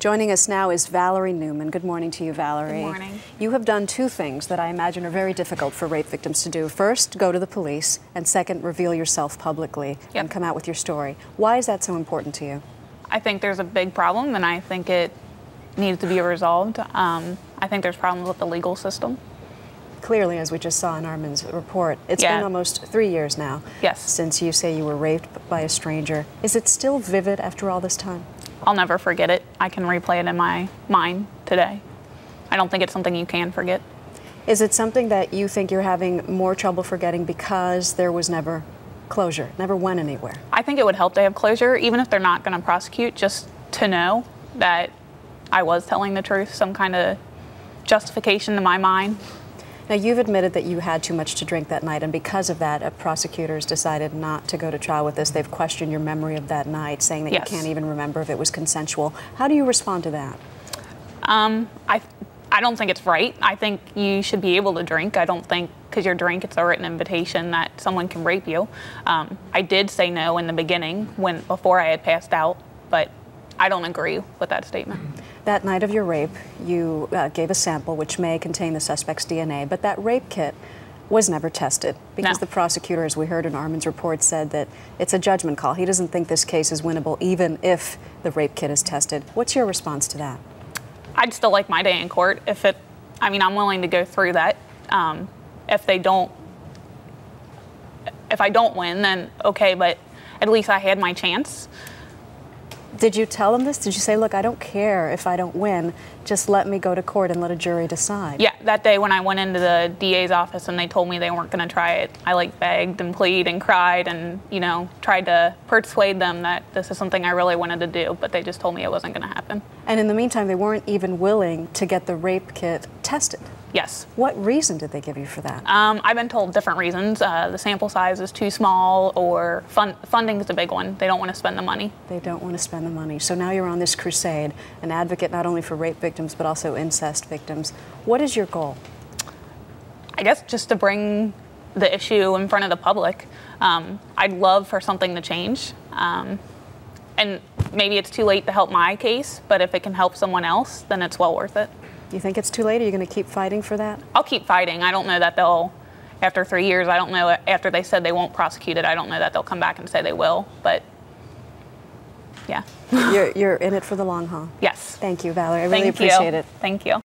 Joining us now is Valerie Neumann. Good morning to you, Valerie. Good morning. You have done two things that I imagine are very difficult for rape victims to do. First, go to the police, and second, reveal yourself publicly and come out with your story. Why is that so important to you? I think there's a big problem, and I think it needs to be resolved. I think there's problems with the legal system. Clearly, as we just saw in Armin's report, it's been almost 3 years now since you say you were raped by a stranger. Is it still vivid after all this time? I'll never forget it. I can replay it in my mind today. I don't think it's something you can forget. Is it something that you think you're having more trouble forgetting because there was never closure, never went anywhere? I think it would help to have closure, even if they're not going to prosecute, just to know that I was telling the truth, some kind of justification to my mind. Now, you've admitted that you had too much to drink that night, and because of that, prosecutors decided not to go to trial with this. They've questioned your memory of that night, saying that you can't even remember if it was consensual. How do you respond to that? I don't think it's right. I think you should be able to drink. I don't think because you drink, it's a written invitation that someone can rape you. I did say no in the beginning before I had passed out, but I don't agree with that statement. That night of your rape, you gave a sample which may contain the suspect's DNA, but that rape kit was never tested because the prosecutor, as we heard in Armin's report, said that it's a judgment call. He doesn't think this case is winnable even if the rape kit is tested. What's your response to that? I'd still like my day in court. I'm willing to go through that. If I don't win, then okay, but at least I had my chance. Did you tell them this? Did you say, look, I don't care if I don't win, just let me go to court and let a jury decide? Yeah, that day when I went into the DA's office and they told me they weren't going to try it, I begged and pleaded and cried and, tried to persuade them that this is something I really wanted to do, but they just told me it wasn't going to happen. And in the meantime, they weren't even willing to get the rape kit tested. Yes. What reason did they give you for that? I've been told different reasons. The sample size is too small, or funding is a big one. They don't want to spend the money. They don't want to spend the money. So now you're on this crusade, an advocate not only for rape victims, but also incest victims. What is your goal? I guess just to bring the issue in front of the public. I'd love for something to change. And maybe it's too late to help my case, but if it can help someone else, then it's well worth it. You think it's too late? Are you going to keep fighting for that? I'll keep fighting. I don't know that they'll, after 3 years, I don't know, after they said they won't prosecute it, I don't know that they'll come back and say they will, but yeah. You're in it for the long haul. Yes. Thank you, Valerie. I really appreciate it. Thank you.